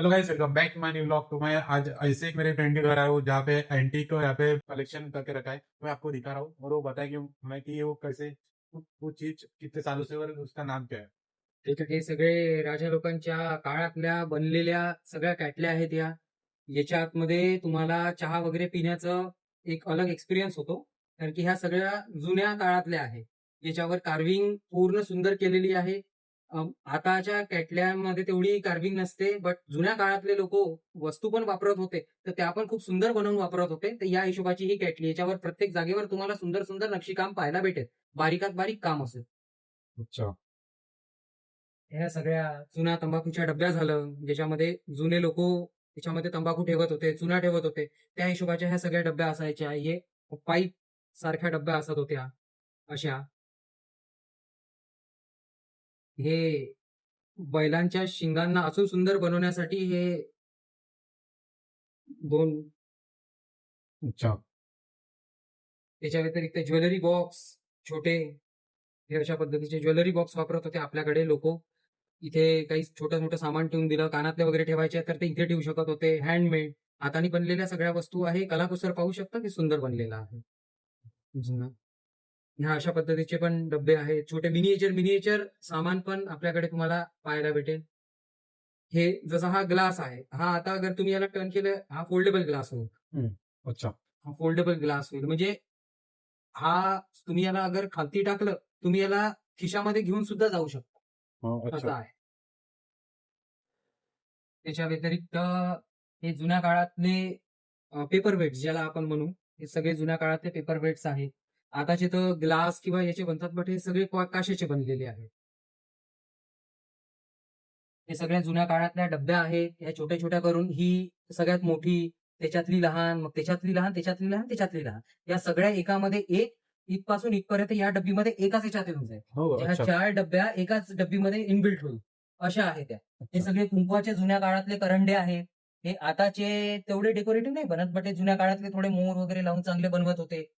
Hello guys, welcome back to my new vlog. तो मैं आज ऐसे एक मेरे फ्रेंड के घर आया हूँ जहाँ पे एंटीक यहाँ पे कलेक्शन करके रखा है। मैं आपको दिखा रहा हूँ और वो बताया कि मैं कि वो कैसे वो चीज कितने सालों से और उसका नाम क्या है। हे सगळे राजा लोकांच्या काळातल्या बनलेल्या सगळ्या कॅटल्या आहेत या. याच्या आतमध्ये तुम्हाला चहा वगैरे पिण्याचं एक अलग एक्सपिरियन्स होतो. कारण की ह्या सगळ्या जुन्या काळातल्या आहेत. याच्यावर कार्विंग पूर्ण सुंदर केलेली आहे. आताच्या कॅटल्यांमध्ये तेवढी कार्विंग नसते, बट जुन्या काळातले लोक वस्तू पण वापरत होते, तर त्या पण खूप सुंदर बनवून वापरत होते. तर या हिशोबाची ही कॅटली, याच्यावर प्रत्येक जागेवर तुम्हाला सुंदर सुंदर नक्षीकाम पाहायला भेटेल. बारीकात बारीक काम असेल. अच्छा। ह्या सगळ्या जुन्या तंबाखूच्या डब्या झालं, ज्याच्यामध्ये जुने लोक त्याच्यामध्ये तंबाखू ठेवत होते, चुना ठेवत होते. त्या हिशोबाच्या ह्या सगळ्या डब्या असायच्या. हे पाईप सारख्या डब्या असत होत्या अशा. हे बैलांच्या शिंगांना अजून सुंदर बनवण्यासाठी हे दोन. अच्छा। त्याच्या व्यतिरिक्त ज्वेलरी बॉक्स छोटे, हे अशा पद्धतीचे ज्वेलरी बॉक्स वापरत होते आपल्याकडे लोक. इथे काही छोटं मोठं सामान ठेवून दिलं, कानातले वगैरे ठेवायचे तर ते इथे ठेवू शकत होते. हँडमेड हाताने बनलेल्या सगळ्या वस्तू आहे. कलाकुसर पाहू शकता की सुंदर बनलेला आहे जुना. ह्या अशा पद्धतीचे पण डब्बे आहेत. छोटे मिनिएचर मिनिएचर सामान पण आपल्याकडे तुम्हाला पाहायला भेटेल. हे जसा हा ग्लास आहे, हा आता अगर तुम्ही याला टर्न केलं, हा फोल्डेबल ग्लास होईल. हम्म। अच्छा। हा फोल्डेबल ग्लास होईल म्हणजे हा, तुम्ही याला अगर खालती टाकलं, तुम्ही याला खिशामध्ये घेऊन सुद्धा जाऊ हाँ, शकता, असं अच्छा। आहे. त्याच्या व्यतिरिक्त हे जुन्या काळातले पेपर वेट्स ज्याला आपण म्हणू, हे सगळे जुन्या काळातले पेपर वेट्स आहेत. आताचे तर ग्लास किंवा याचे बनतात, बट हे सगळे काचेचे बनलेले आहेत. हे सगळ्या जुन्या काळातल्या डब्या आहेत. ह्या छोट्या छोट्या करून ही सगळ्यात मोठी, त्याच्यातली लहान, मग त्याच्यातली लहान, त्याच्यातली लहान, त्याच्यातली लहान, या सगळ्या एकामध्ये एक, इथपासून इथपर्यंत या डब्बीमध्ये एकाच याच्यात येऊन जाईल. हो, ह्या अच्छा। 4 डब्या एकाच डब्बीमध्ये इनबिल्ट होईल, अशा आहेत त्या. हे अच्छा। सगळे कुंकवाचे जुन्या काळातले करंडे आहेत. हे आताचे तेवढे डेकोरेटिव्ह नाही बनत, बट हे जुन्या काळातले थोडे मोर वगैरे लावून चांगले बनवत होते.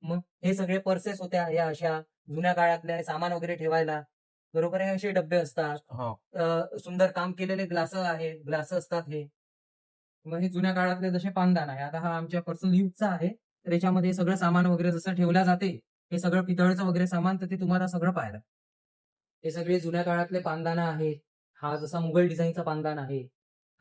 मग हे सगळे पर्सेस होत्या या अशा जुन्या काळातल्या सामान वगैरे ठेवायला. बरोबर आहे, असे डब्बे असतात. हाँ। सुंदर काम केलेले ग्लास आहेत, ग्लास असतात हे. मग हे जुन्या काळातले जसे पानदान आहे. आता हा आमच्या पर्सनल युजचा आहे. तर याच्यामध्ये सगळं सामान वगैरे जसं ठेवल्या जाते, हे सगळं पितळचं वगैरे सामान, तर ते तुम्हाला सगळं पाहायला. हे सगळे जुन्या काळातले पानदाना आहेत. हा जसा मुघल डिझाईनचा पानदान आहे.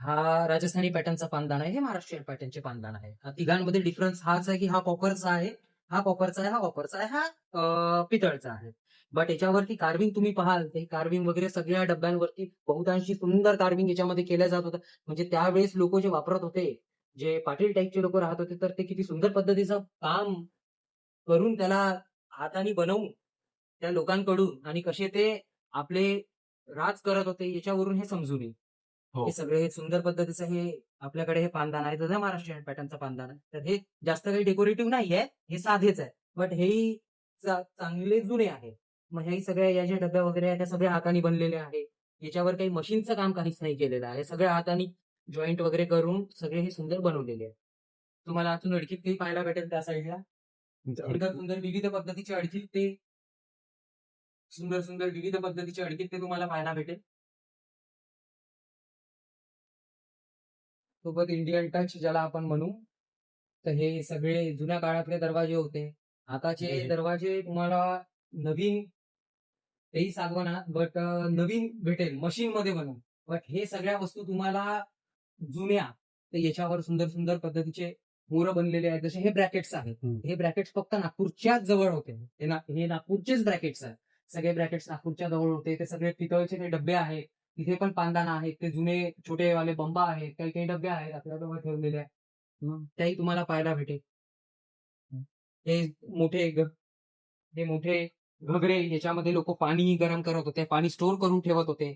हा राजस्थानी पॅटर्नचा पानदान आहे. हे महाराष्ट्रीयन पॅटर्नचे पानदान आहे. हा तिघांमध्ये डिफरन्स हाच आहे, की हा कॉपरचा आहे, हा कॉपरचा आहे, हा कॉपरचा आहे, हा पितळचा आहे. बट याच्यावरती कार्विंग तुम्ही पाहाल, ते कार्विंग वगैरे सगळ्या डब्यांवरती बहुतांशी सुंदर कार्विंग याच्यामध्ये केलं जात होतं. म्हणजे त्यावेळेस लोक जे वापरत होते, जे पाटील टाईपचे लोक राहत होते, तर ते किती सुंदर पद्धतीचं काम करून त्याला हाताने बनवून त्या लोकांकडून, आणि कसे ते आपले राज करत होते याच्यावरून हे समजून येईल. हे हो। सगळे सुंदर पद्धतीचं हे आपल्याकडे हे पानदान आहे. तर महाराष्ट्रीयन पॅटर्नचं पानदान आहे. तर हे जास्त काही डेकोरेटिव्ह नाहीये, हे साधेच आहे. बट हेही चांगले जुने आहे. मग हे सगळ्या या ज्या डब्या वगैरे आहेत, त्या सगळ्या हाताने बनलेल्या आहे. याच्यावर काही मशीनचं काम काहीच नाही केलेलं आहे. सगळ्या हाताने जॉईंट वगैरे करून सगळे हे सुंदर बनवलेले आहे. तुम्हाला अजून अडकीत काही पाहायला भेटेल त्या साईडला. सुंदर सुंदर विविध पद्धतीचे अडकीत ते, सुंदर सुंदर विविध पद्धतीचे अडकीत ते तुम्हाला पाहायला भेटेल. सोबत इंडियन टच ज्याला आपण म्हणू. तर हे सगळे जुन्या काळातले दरवाजे होते. आताचे दरवाजे तुम्हाला नवीन, तेही सागवाना, बट नवीन भेटेल मशीनमध्ये बनवून. बट हे सगळ्या वस्तू तुम्हाला जुन्या, तर याच्यावर सुंदर सुंदर पद्धतीचे मोरं बनलेले आहेत. जसे हे ब्रॅकेट्स आहेत. हम्म। हे ब्रॅकेट्स फक्त नागपूरच्याच जवळ होते. हे नागपूरचेच ब्रॅकेट्स आहेत. सगळे ब्रॅकेट्स नागपूरच्या जवळ होते. ते सगळे पितळचे ते डब्बे आहेत. तिथे पण पानदाना आहेत. ते जुने छोटे वाले बंबा आहेत. काही काही डब्बे आहेत आपल्याजवळ ठेवलेले आहेत. त्याही तुम्हाला पाहायला भेटेल. हे मोठे हे मोठे घगरे, याच्यामध्ये लोक पाणी गरम करत होते, पाणी स्टोर करून ठेवत होते.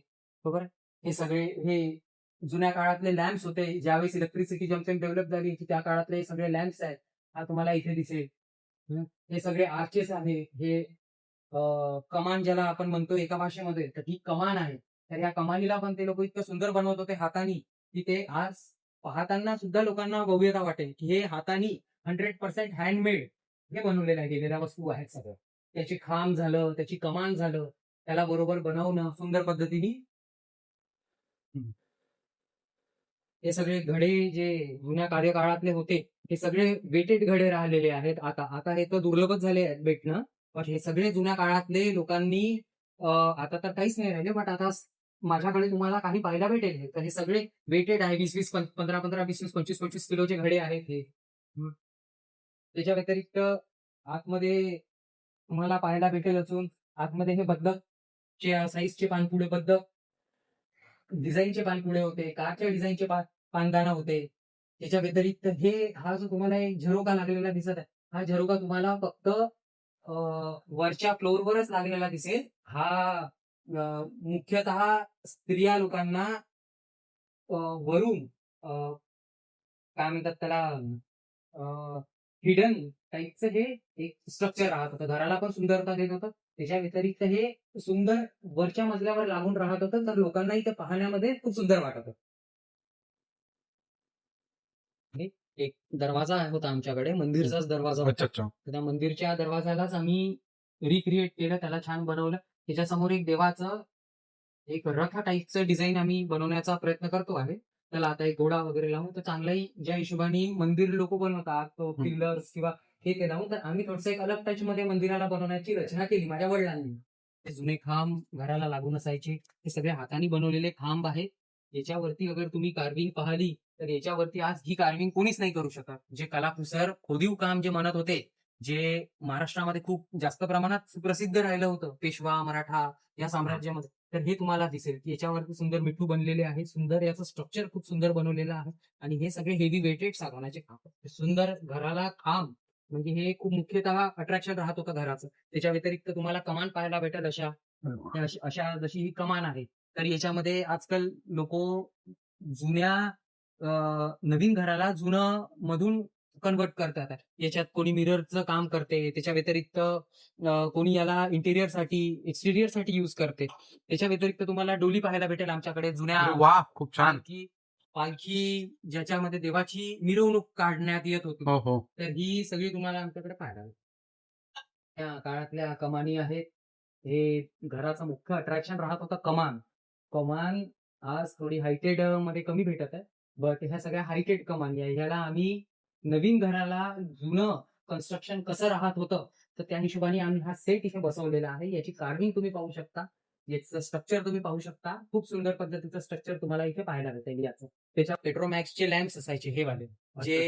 बरोबर. हे सगळे हे जुन्या काळातले लॅम्प्स होते. ज्यावेळेस इलेक्ट्रिसिटी जंक्शन डेव्हलप झाली, की त्या काळातले हे सगळे लॅम्प्स आहेत. हा तुम्हाला इथे दिसेल. हे सगळे आर्चेस आहे. हे कमान ज्याला आपण म्हणतो एका भाषेमध्ये, तर ही कमान आहे. तर या कमानीला पण ते लोक इतकं सुंदर बनवत होते हातानी, की ते आज पाहताना सुद्धा लोकांना भव्यता वाटेल, की हे हातानी 100% हँडमेड हे बनवलेल्या गेलेल्या वस्तू आहेत सगळं. त्याची खांब झालं, त्याची कमान झालं, त्याला बरोबर बनवणं सुंदर पद्धतीने. हे सगळे घडे जे जुन्या कार्यकाळातले होते हे सगळे वेटेड घडे राहिलेले आहेत. आता आता हे तर दुर्लभच झाले आहेत भेटणं. पण हे सगळे जुन्या काळातले लोकांनी आता तर काहीच नाही राहिले, बट आता माझ्याकडे तुम्हाला काही पाहायला भेटेल. तर हे सगळे वेटेड आहे. 20-20, 15-15, 20-20, 25-25 किलोचे घडे आहेत हे. हं. त्याच्या व्यतिरिक्त आतमध्ये तुम्हाला पाहायला भेटेल अजून आतमध्ये हे बदकच्या साईजचे पाणपुडे, बदक डिझाईनचे पाणपुडे होते, कारच्या डिझाईनचे पानदाणा होते. त्याच्या व्यतिरिक्त हा जो तुम्हाला एक झरोका लागलेला दिसत आहे, हा झरोका तुम्हाला फक्त वरच्या फ्लोअरवरच लागलेला दिसेल. हा मुख्यतः स्त्रिया लोकांना वरून काय म्हणतात त्याला हिडन टाईपचं हे एक स्ट्रक्चर राहत होतं. घराला पण सुंदरता देत होतं. त्याच्या व्यतिरिक्त हे सुंदर वरच्या मजल्यावर लागून राहत होतं, तर लोकांनाही ते पाहण्यामध्ये खूप सुंदर वाटत होतं. हे एक दरवाजा होता आमच्याकडे, मंदिरचाच दरवाजा होता. अच्छा अच्छा. तर त्या मंदिरच्या दरवाजालाच आम्ही रिक्रिएट केलं, त्याला छान बनवलं. त्याच्यासमोर एक देवाचं एक रथ टाईपचं डिझाईन आम्ही बनवण्याचा प्रयत्न करतो आहे. त्याला आता एक घोडा वगैरे लावून तर चांगलाही ज्या हिशोबाने मंदिर लोक बनवतात पिलर्स किंवा हे लावून, तर आम्ही थोडंसं एक अलग टच मध्ये मंदिराला बनवण्याची रचना केली माझ्या वडिलांनी. ते जुने खांब घराला लागून असायचे, हे सगळे हाताने बनवलेले खांब आहेत. याच्यावरती अगर तुम्ही कार्विंग पाहिली तर याच्यावरती आज ही कार्विंग कोणीच नाही करू शकत. जे कलाकुसर खोदीव काम जे म्हणत होते, जे महाराष्ट्रामध्ये खूप जास्त प्रमाणात सुप्रसिद्ध राहिलं होतं पेशवा मराठा या साम्राज्यामध्ये, तर हे तुम्हाला दिसेल की याच्यावरती सुंदर मिठू बनलेले आहे. सुंदर याचं स्ट्रक्चर खूप सुंदर बनवलेलं आहे. आणि हे सगळे हेवी वेटेड सागवानाचे खांब, सुंदर घराला खांब म्हणजे हे खूप मुख्यतः अट्रॅक्शन राहत होतं घराचं. त्याच्या व्यतिरिक्त तुम्हाला कमान पाहायला भेटेल अशा अशा जशी ही कमान आहे. तर याच्यामध्ये आजकाल लोक जुन्या नवीन घराला जुनं मधून कन्वर्ट करतात. याच्यात कोणी मिररचं काम करते, त्याच्या व्यतिरिक्त कोणी याला इंटेरियर साठी एक्सटिरियर साठी युज करते. त्याच्या व्यतिरिक्त तुम्हाला डोली पाहायला भेटेल आमच्याकडे जुन्या अरे वा, खूप छान. पालखी ज्याच्यामध्ये देवाची मिरवणूक काढण्यात येत होती. हो हो. तर ही सगळी तुम्हाला आमच्याकडे पाहायला भेटेल. त्या काळातल्या कमानी आहेत. हे घराचं मुख्य अट्रॅक्शन राहत होतं कमान. कमान आज थोडी हायटेड मध्ये कमी भेटत आहे. बट ह्या सगळ्या हायटेड कमानी आहे. ह्याला आम्ही नवीन घराला जुनं कन्स्ट्रक्शन कसं राहत होतं, तर त्या हिशोबाने आम्ही हा सेट इथे बसवलेला आहे. याची कार्विंग तुम्ही पाहू शकता. याचं स्ट्रक्चर तुम्ही पाहू शकता. खूप सुंदर पद्धतीचं स्ट्रक्चर तुम्हाला इथे पाहायला भेटेल याचं. त्याच्या पेट्रोमॅक्सचे लॅम्प्स असायचे हे वाले, जे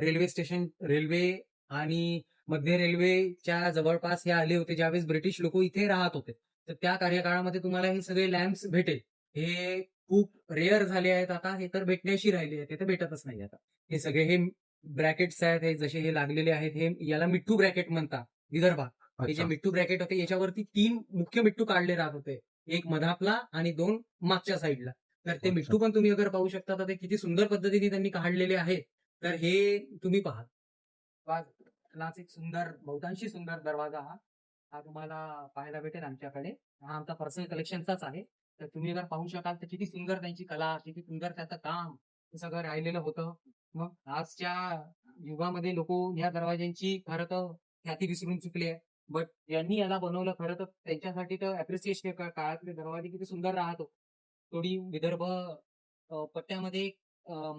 रेल्वे स्टेशन, रेल्वे आणि मध्य रेल्वेच्या जवळपास हे आले होते ज्यावेळेस ब्रिटिश लोक इथे राहत होते. तर त्या कार्यकाळामध्ये तुम्हाला हे सगळे लॅम्प्स भेटेल. हे खूप रेअर झाले आहेत आता. हे तर भेटण्याशी राहिले आहेत, ते तर भेटतच नाही आता. हे सगळे हे ब्रॅकेट्स आहेत, हे जसे हे लागलेले आहेत, हे याला मिट्टू ब्रॅकेट म्हणतात विदर्भात. हे जे मिट्टू ब्रॅकेट होते याच्यावरती 3 मुख्य मिट्टू काढले राहत होते. एक मधापला आणि 2 मागच्या साईडला. तर ते मिट्टू पण तुम्ही अगर पाहू शकता तर ते किती सुंदर पद्धतीने त्यांनी काढलेले आहेत. तर हे तुम्ही पहा. एक सुंदर बहुतांशी सुंदर दरवाजा हा तुम्हाला पाहायला भेटेल आमच्याकडे. हा आमचा पर्सनल कलेक्शनचाच आहे. तर तुम्ही अगर पाहू शकाल तर किती सुंदर त्यांची कला, किती सुंदर त्याचं काम हे सगळं राहिलेलं होतं. मग आजच्या युगामध्ये लोक ह्या दरवाज्यांची खरं तर ख्याती विसरून चुकली आहे. बट यांनी याला बनवलं खरं तर त्यांच्यासाठी तर अप्रिसिएशन. काळातले दरवाजे किती सुंदर राहतो. थोडी विदर्भ पट्ट्यामध्ये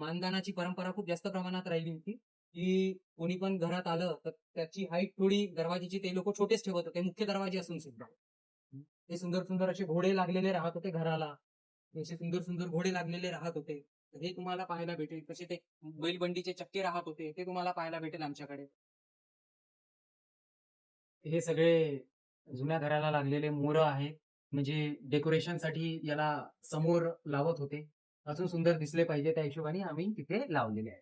मानदानाची परंपरा खूप जास्त प्रमाणात राहिली होती, की कोणी पण घरात आलं तर त्याची हाईट थोडी दरवाजेची ते लोक छोटेच ठेवत होते, मुख्य दरवाजे असून सुद्धा. ते सुंदर सुंदर असे घोडे लागलेले राहत होते घराला. असे सुंदर सुंदर घोडे लागलेले राहत होते. हे तुम्हाला पाहायला भेटेल. तसे ते बैलबंडीचे चक्के राहत होते, ते तुम्हाला पाहायला भेटेल आमच्याकडे. हे सगळे जुन्या घराला लागलेले मोरं आहेत. म्हणजे डेकोरेशनसाठी याला समोर लावत होते. अजून सुंदर दिसले पाहिजे त्या हिशोबाने आम्ही तिथे लावलेले आहे.